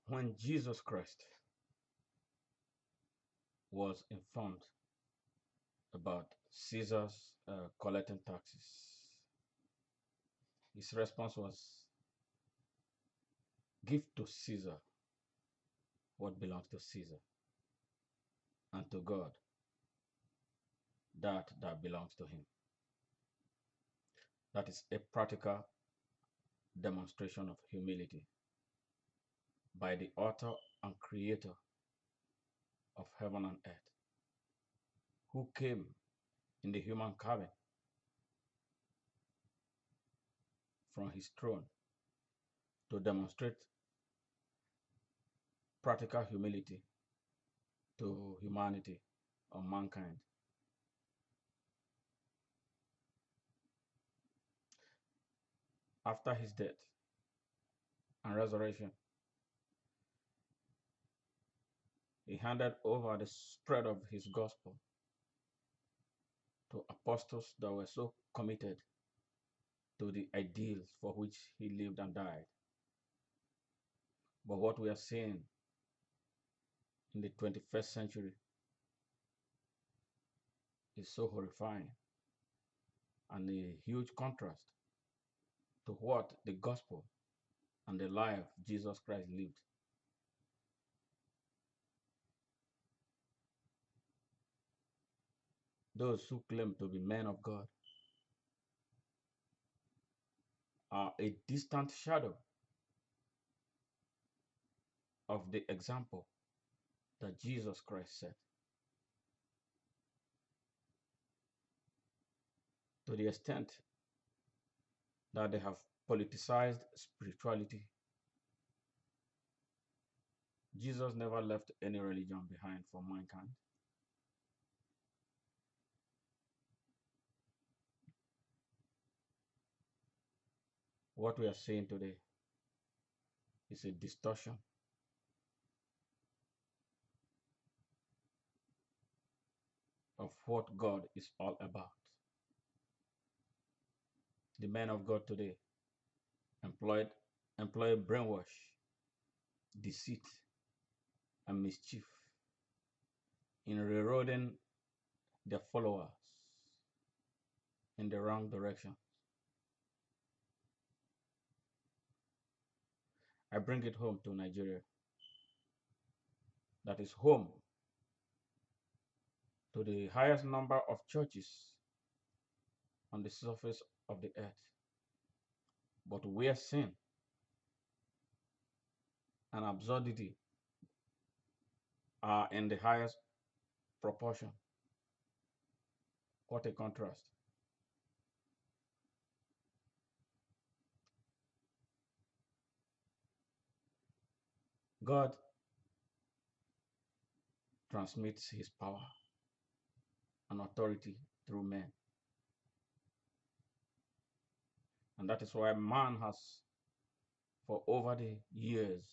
When Jesus Christ was informed about Caesar's collecting taxes, his response was, "Give to Caesar what belongs to Caesar, and to God that belongs to him." That is a practical demonstration of humility by the author and creator of heaven and earth, who came in the human cabin from his throne to demonstrate practical humility to humanity or mankind. After his death and resurrection, he handed over the spread of his gospel to apostles that were so committed to the ideals for which he lived and died. But what we are seeing in the 21st century is so horrifying and a huge contrast to what the gospel and the life Jesus Christ lived. Those who claim to be men of God are a distant shadow of the example that Jesus Christ set. To the extent that they have politicized spirituality, Jesus never left any religion behind for mankind. What we are seeing today is a distortion of what God is all about. The men of God today employ brainwash, deceit, and mischief in railroading their followers in the wrong direction. I bring it home to Nigeria, that is home to the highest number of churches on the surface of the earth, but where sin and absurdity are in the highest proportion. What a contrast. God transmits his power and authority through men. And that is why man has, for over the years,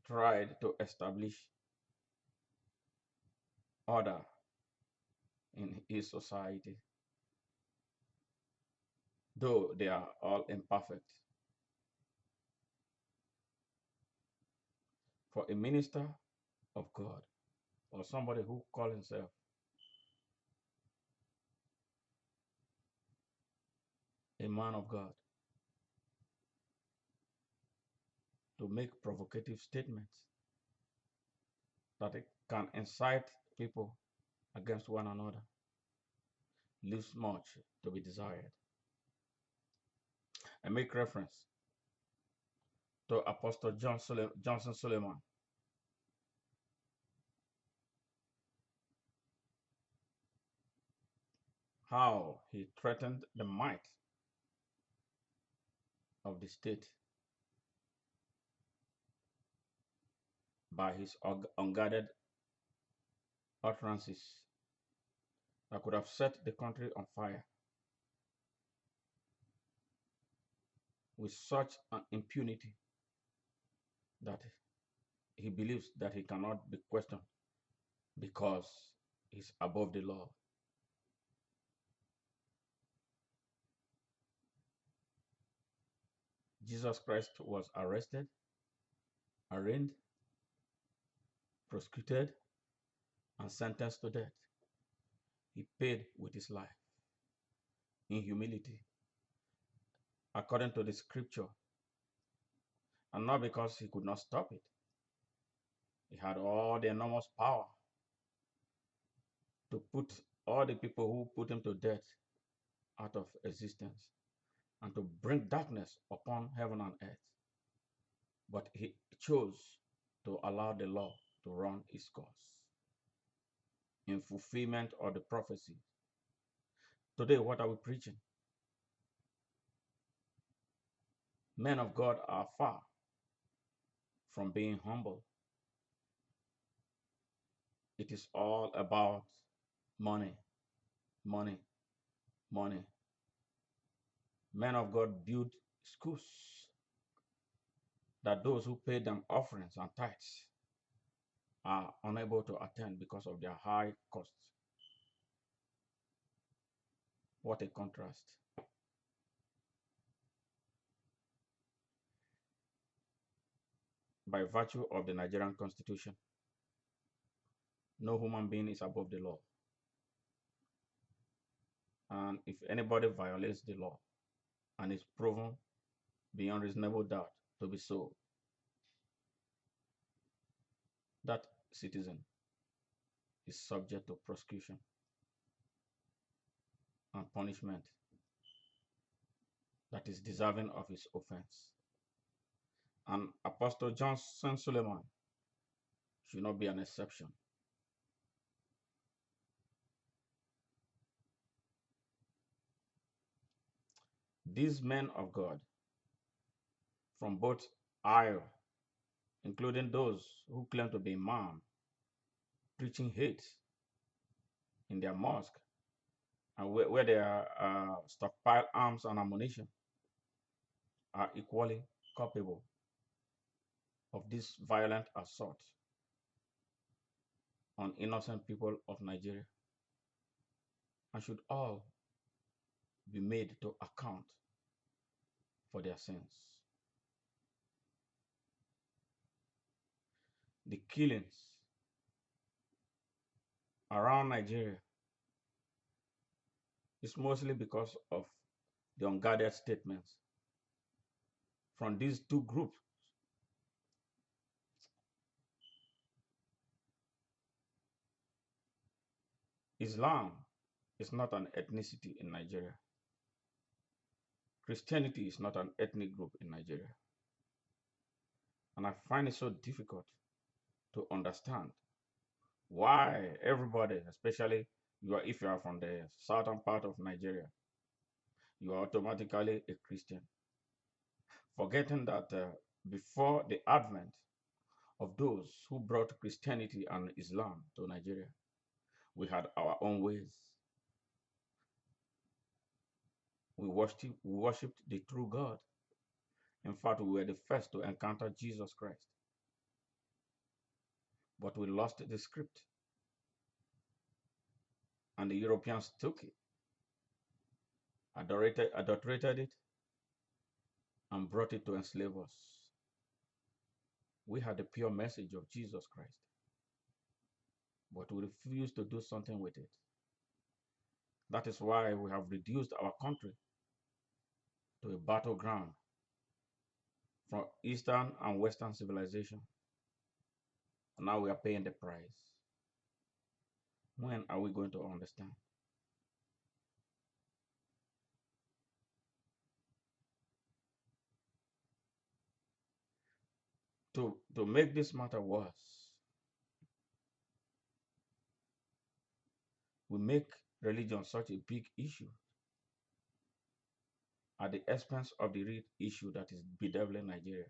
tried to establish order in his society, though they are all imperfect. For a minister of God, or somebody who calls himself a man of God, to make provocative statements that it can incite people against one another leaves much to be desired. I make reference to Apostle Johnson Suleman, how he threatened the might of the state by his unguarded utterances that could have set the country on fire with such an impunity that he believes that he cannot be questioned because he's above the law. Jesus Christ was arrested, arraigned, prosecuted, and sentenced to death. He paid with his life in humility, according to the scripture, and not because he could not stop it. He had all the enormous power to put all the people who put him to death out of existence and to bring darkness upon heaven and earth. But he chose to allow the law to run its course in fulfillment of the prophecy. Today, what are we preaching? Men of God are far from being humble. It is all about money, money, money. Men of God build schools that those who pay them offerings and tithes are unable to attend because of their high costs. What a contrast. By virtue of the Nigerian Constitution, no human being is above the law. And if anybody violates the law and is proven beyond reasonable doubt to be so, that citizen is subject to prosecution and punishment that is deserving of his offense. And Apostle Johnson Suleman should not be an exception. These men of God from both aisle, including those who claim to be imam, preaching hate in their mosque and where they are stockpile arms and ammunition, are equally culpable of this violent assault on innocent people of Nigeria and should all be made to account for their sins. The killings around Nigeria is mostly because of the unguarded statements from these two groups. Islam is not an ethnicity in Nigeria. Christianity is not an ethnic group in Nigeria. And I find it so difficult to understand why everybody, especially if you are from the southern part of Nigeria, you are automatically a Christian, forgetting that before the advent of those who brought Christianity and Islam to Nigeria, we had our own ways. We worshipped the true God. In fact, we were the first to encounter Jesus Christ. But we lost the script. And the Europeans took it, adulterated it, and brought it to enslave us. We had the pure message of Jesus Christ, but we refused to do something with it. That is why we have reduced our country to a battleground from Eastern and Western civilization. And now we are paying the price. When are we going to understand? To make this matter worse, we make religion such a big issue at the expense of the real issue that is bedeviling Nigeria.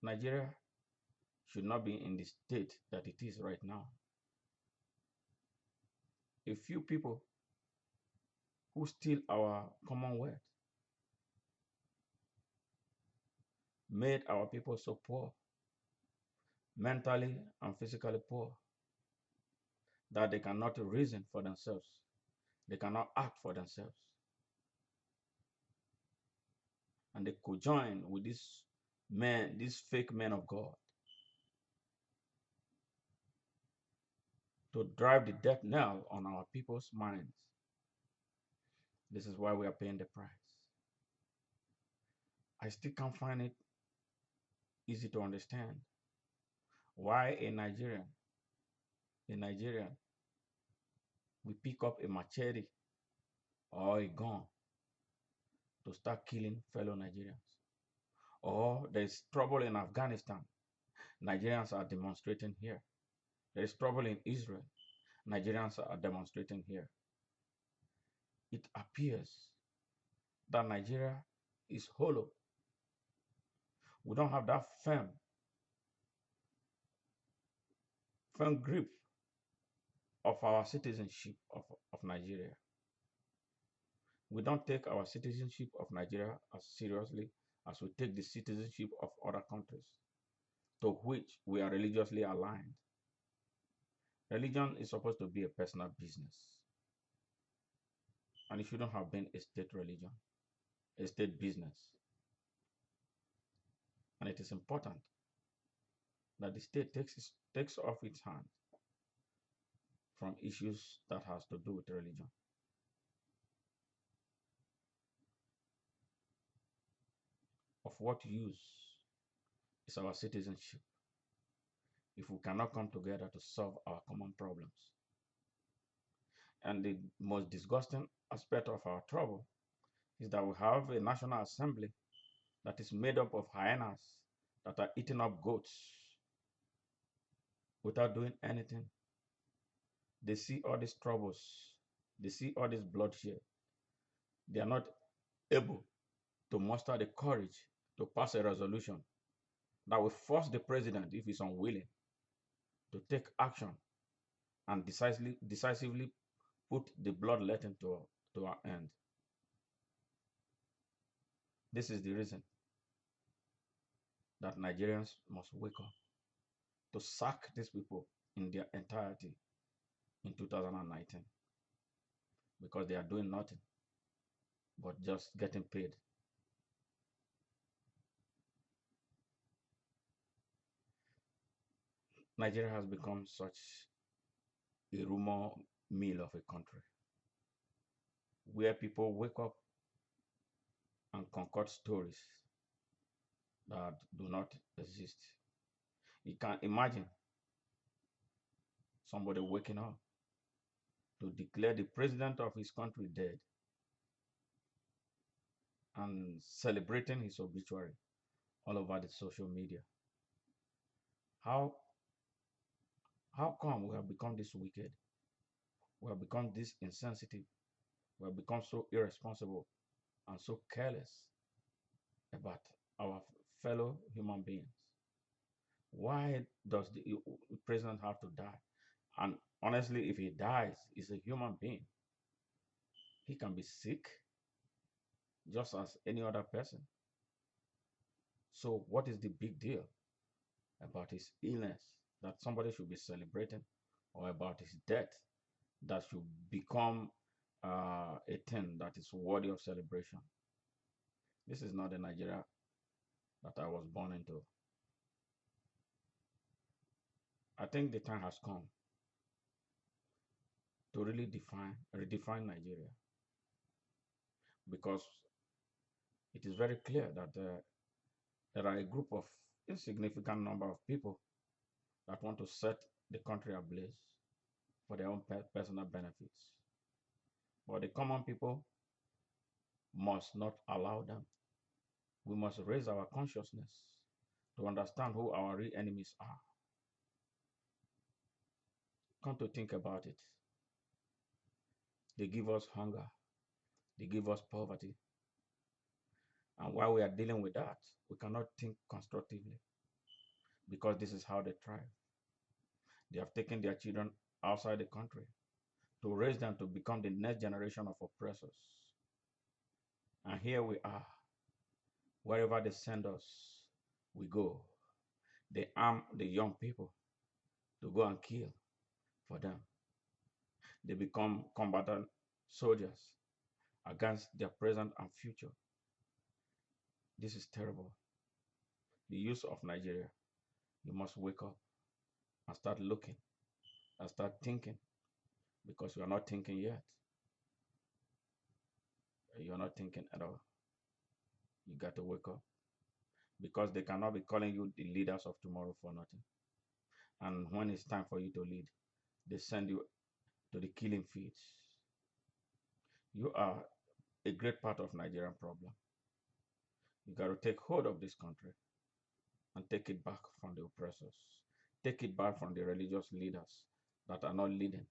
Nigeria should not be in the state that it is right now. A few people who steal our commonwealth made our people so poor, mentally and physically poor, that they cannot reason for themselves. They cannot act for themselves. and they conjoin with these men, these fake men of God, to drive the death knell on our people's minds. This is why we are paying the price. I still can't find it easy to understand why in Nigeria, we pick up a machete or a gun to start killing fellow Nigerians. Or there's trouble in Afghanistan, Nigerians are demonstrating here. There's trouble in Israel, Nigerians are demonstrating here. It appears that Nigeria is hollow. We don't have that firm grip of our citizenship of Nigeria. We don't take our citizenship of Nigeria as seriously as we take the citizenship of other countries to which we are religiously aligned. Religion is supposed to be a personal business, and it shouldn't have been a state religion, a state business. And it is important that the state takes off its hand from issues that has to do with religion. Of what use is our citizenship if we cannot come together to solve our common problems? And the most disgusting aspect of our trouble is that we have a National Assembly that is made up of hyenas that are eating up goats without doing anything. They see all these troubles, they see all this bloodshed. They are not able to muster the courage to pass a resolution that will force the president, if he's unwilling, to take action and decisively put the bloodletting to our end. This is the reason that Nigerians must wake up to sack these people in their entirety in 2019, because they are doing nothing but just getting paid. Nigeria has become such a rumor mill of a country where people wake up and concoct stories that do not exist. You can imagine somebody waking up to declare the president of his country dead and celebrating his obituary all over the social media. How how come we have become this wicked? We have become this insensitive. We have become so irresponsible and so careless about our fellow human beings. Why does the president have to die? And honestly, if he dies, he's a human being. He can be sick just as any other person. So, what is the big deal about his illness that somebody should be celebrating, or about his death that should become a thing that is worthy of celebration? This is not the Nigeria that I was born into. I think the time has come to really redefine Nigeria, because it is very clear that there are a group of insignificant number of people that want to set the country ablaze for their own personal benefits. But the common people must not allow them. We must raise our consciousness to understand who our real enemies are. Come to think about it, they give us hunger, they give us poverty. And while we are dealing with that, we cannot think constructively, because this is how they thrive. They have taken their children outside the country to raise them to become the next generation of oppressors. And here we are. Wherever they send us, we go. They arm the young people to go and kill for them. They become combatant soldiers against their present and future. This is terrible. The youth of Nigeria, you must wake up and start looking and start thinking because you are not thinking yet. You are not thinking at all. You got to wake up because they cannot be calling you the leaders of tomorrow for nothing. And when it's time for you to lead, they send you to the killing fields. You are a great part of Nigerian problem. You got to take hold of this country and take it back from the oppressors. Take it back from the religious leaders that are not leading.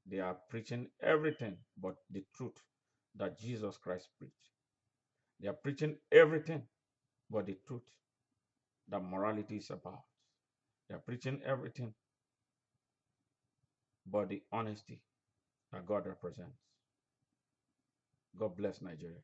They are preaching everything but the truth that Jesus Christ preached. They are preaching everything but the truth that morality is about. They are preaching everything but the honesty that God represents. God bless Nigeria.